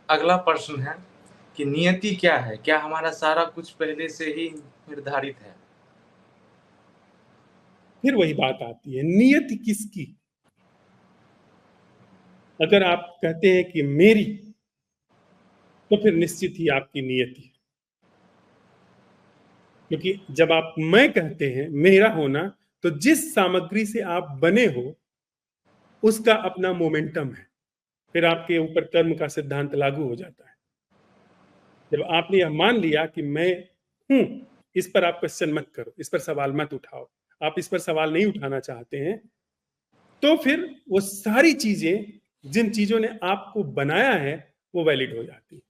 अगला प्रश्न है कि नियति क्या है? क्या हमारा सारा कुछ पहले से ही निर्धारित है? फिर वही बात आती है, नियति किसकी? अगर आप कहते हैं कि मेरी, तो फिर निश्चित ही आपकी नियति है। क्योंकि जब आप मैं कहते हैं, मेरा होना, तो जिस सामग्री से आप बने हो उसका अपना मोमेंटम है। फिर आपके ऊपर कर्म का सिद्धांत लागू हो जाता है। जब आपने यह मान लिया कि मैं हूं, इस पर आप क्वेश्चन मत करो, इस पर सवाल मत उठाओ, आप इस पर सवाल नहीं उठाना चाहते हैं, तो फिर वो सारी चीजें, जिन चीजों ने आपको बनाया है, वो वैलिड हो जाती है।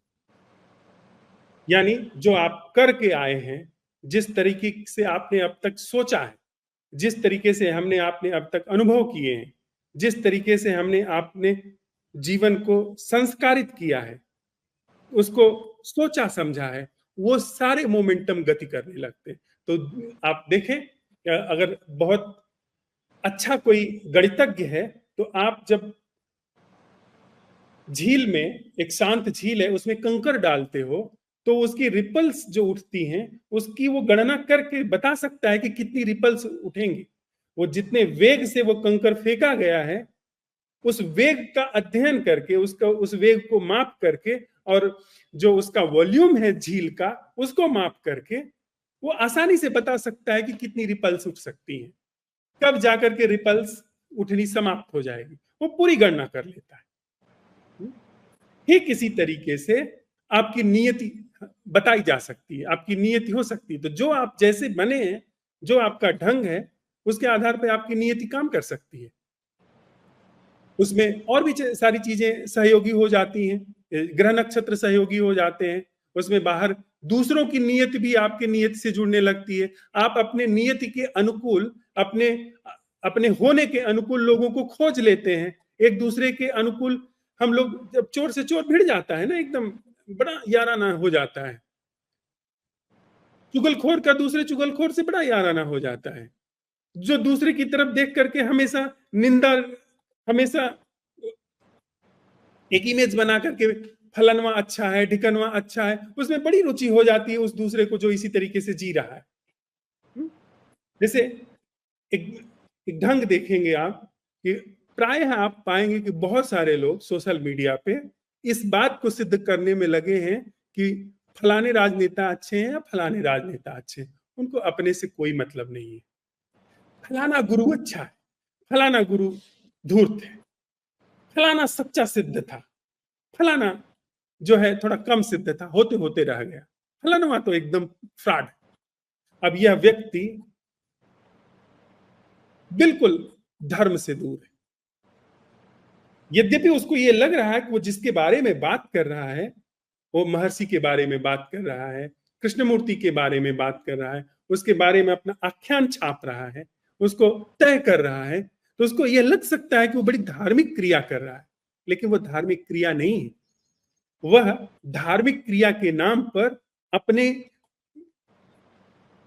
यानी जो आप करके आए हैं, जिस तरीके से आपने अब तक सोचा है, जिस तरीके से हमने आपने अब तक अनुभव किए हैं, जिस तरीके से हमने आपने जीवन को संस्कारित किया है, उसको सोचा समझा है, वो सारे मोमेंटम गति करने लगते हैं। तो आप देखें, अगर बहुत अच्छा कोई गणितज्ञ है, तो आप जब झील में, एक शांत झील है, उसमें कंकर डालते हो, तो उसकी रिपल्स जो उठती हैं, उसकी वो गणना करके बता सकता है कि कितनी रिपल्स उठेंगी। वो जितने वेग से वो कंकर फेंका गया है, उस वेग का अध्ययन करके, उसका उस वेग को माप करके, और जो उसका वॉल्यूम है झील का, उसको माप करके वो आसानी से बता सकता है कि कितनी रिपल्स उठ सकती हैं, कब जाकर के रिपल्स उठनी समाप्त हो जाएगी, वो पूरी गणना कर लेता है। ठीक इसी तरीके से आपकी नियति बताई जा सकती है, आपकी नियति हो सकती है। तो जो आप जैसे बने हैं, जो आपका ढंग है, उसके आधार पर आपकी नियति काम कर सकती है। उसमें और भी सारी चीजें सहयोगी हो जाती हैं, ग्रह नक्षत्र सहयोगी हो जाते हैं, उसमें बाहर दूसरों की नियत भी आपके नियत से जुड़ने लगती है। आप अपने नियति के अनुकूल, अपने अपने होने के अनुकूल लोगों को खोज लेते हैं, एक दूसरे के अनुकूल। हम लोग जब चोर से चोर भिड़ जाता है ना, एकदम बड़ा याराना हो जाता है। चुगलखोर का दूसरे चुगलखोर से बड़ा याराना हो जाता है, जो दूसरे की तरफ देख करके हमेशा निंदा, हमेशा एक इमेज बना करके फलनवा अच्छा है, ढिकनवा अच्छा है, उसमें बड़ी रुचि हो जाती है उस दूसरे को जो इसी तरीके से जी रहा है। जैसे एक एक ढंग देखेंगे आप कि प्रायः आप पाएंगे कि बहुत सारे लोग सोशल मीडिया पे इस बात को सिद्ध करने में लगे हैं कि फलाने राजनेता अच्छे हैं या फलाने राजनेता अच्छे हैं। उनको अपने से कोई मतलब नहीं है। फलाना गुरु अच्छा है, फलाना गुरु धूर्त है, फलाना सच्चा सिद्ध था, फलाना जो है थोड़ा कम सिद्ध था, होते होते रह गया, फलाना तो एकदम फ्रॉड। अब यह व्यक्ति बिल्कुल धर्म से दूर है। यद्यपि उसको यह लग रहा है कि वो जिसके बारे में बात कर रहा है, वो महर्षि के बारे में बात कर रहा है, कृष्णमूर्ति के बारे में बात कर रहा है, उसके बारे में अपना आख्यान छाप रहा है, उसको तय कर रहा है, तो उसको यह लग सकता है कि वो बड़ी धार्मिक क्रिया कर रहा है। लेकिन वो धार्मिक क्रिया नहीं है। वह धार्मिक क्रिया के नाम पर अपने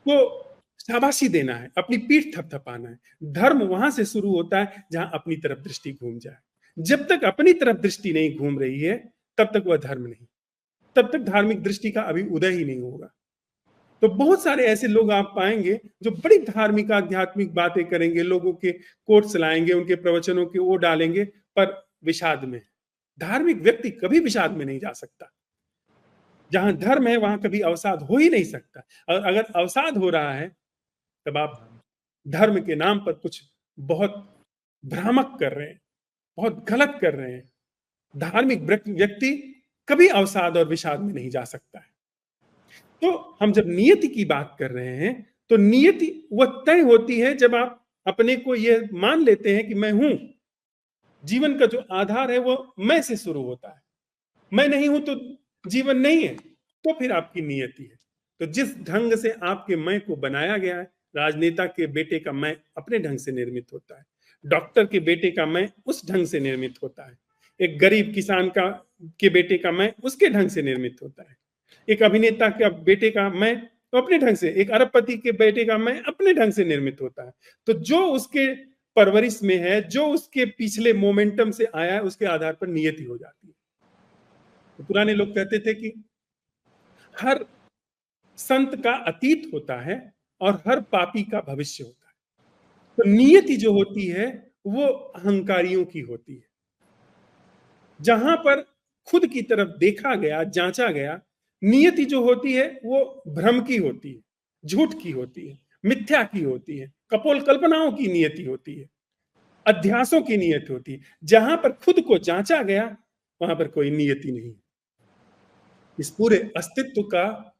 को शाबाशी देना है, अपनी पीठ थपथपाना है। धर्म वहां से शुरू होता है जहां अपनी तरफ दृष्टि घूम जाए। जब तक अपनी तरफ दृष्टि नहीं घूम रही है, तब तक वह धर्म नहीं, तब तक धार्मिक दृष्टि का अभी उदय ही नहीं होगा। तो बहुत सारे ऐसे लोग आप पाएंगे जो बड़ी धार्मिक आध्यात्मिक बातें करेंगे, लोगों के कोट्स लाएंगे, उनके प्रवचनों के वो डालेंगे, पर विषाद में। धार्मिक व्यक्ति कभी विषाद में नहीं जा सकता। जहां धर्म है वहां कभी अवसाद हो ही नहीं सकता। और अगर अवसाद हो रहा है, तब आप धर्म के नाम पर कुछ बहुत भ्रामक कर रहे हैं, बहुत गलत कर रहे हैं। धार्मिक व्यक्ति कभी अवसाद और विषाद में नहीं जा सकता है। तो हम जब नियति की बात कर रहे हैं, तो नियति वह तय होती है जब आप अपने को यह मान लेते हैं कि मैं हूं। जीवन का जो आधार है वो मैं से शुरू होता है। मैं नहीं हूं तो जीवन नहीं है, तो फिर आपकी नियति है। तो जिस ढंग से आपके मैं को बनाया गया है, राजनेता के बेटे का मैं अपने ढंग से निर्मित होता है, डॉक्टर के बेटे का मैं उस ढंग से निर्मित होता है, एक गरीब किसान का के बेटे का मैं उसके ढंग से निर्मित होता है, एक अभिनेता के बेटे का मैं तो अपने ढंग से, एक अरबपति के बेटे का मैं अपने ढंग से निर्मित होता है। तो जो उसके परवरिश में है, जो उसके पिछले मोमेंटम से आया है, उसके आधार पर नियति हो जाती है। तो पुराने लोग कहते थे कि हर संत का अतीत होता है और हर पापी का भविष्य होता है। तो नियति जो होती है वो अहंकारियों की होती है। जहां पर खुद की तरफ देखा गया, जांचा गया, नियति जो होती है वो भ्रम की होती है, झूठ की होती है, मिथ्या की होती है, कपोल कल्पनाओं की नियति होती है, अध्यासों की नियति होती है। जहां पर खुद को जांचा गया वहां पर कोई नियति नहीं। इस पूरे अस्तित्व का,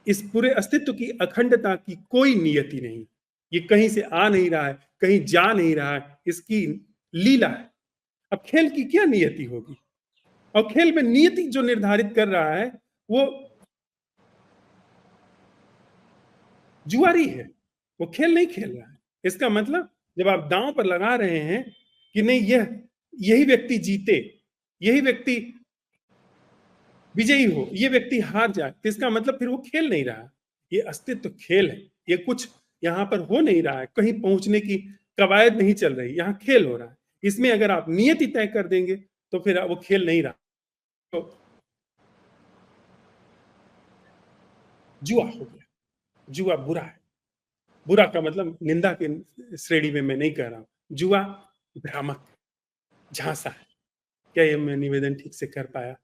इस पूरे अस्तित्व की अखंडता की कोई नियति नहीं। ये कहीं से आ नहीं रहा है, कहीं जा नहीं रहा है, इसकी लीला है। अब खेल की क्या नियति होगी? और खेल में नियति जो निर्धारित कर रहा है वो जुआरी है, वो खेल नहीं खेल रहा है। इसका मतलब जब आप दांव पर लगा रहे हैं कि नहीं यही व्यक्ति जीते, यही व्यक्ति विजयी हो, ये व्यक्ति हार जाए, तो इसका मतलब फिर वो खेल नहीं रहा। ये अस्तित्व खेल है, ये कुछ यहाँ पर हो नहीं रहा है, कहीं पहुंचने की कवायद नहीं चल रही, यहाँ खेल हो रहा है। इसमें अगर आप नियति तय कर देंगे तो फिर वो खेल नहीं रहा, तो जुआ हो गया। जुआ बुरा है। बुरा का मतलब निंदा के श्रेणी में मैं नहीं कह रहा हूं। जुआ भ्रामक, झांसा है। क्या ये मैं निवेदन ठीक से कर पाया?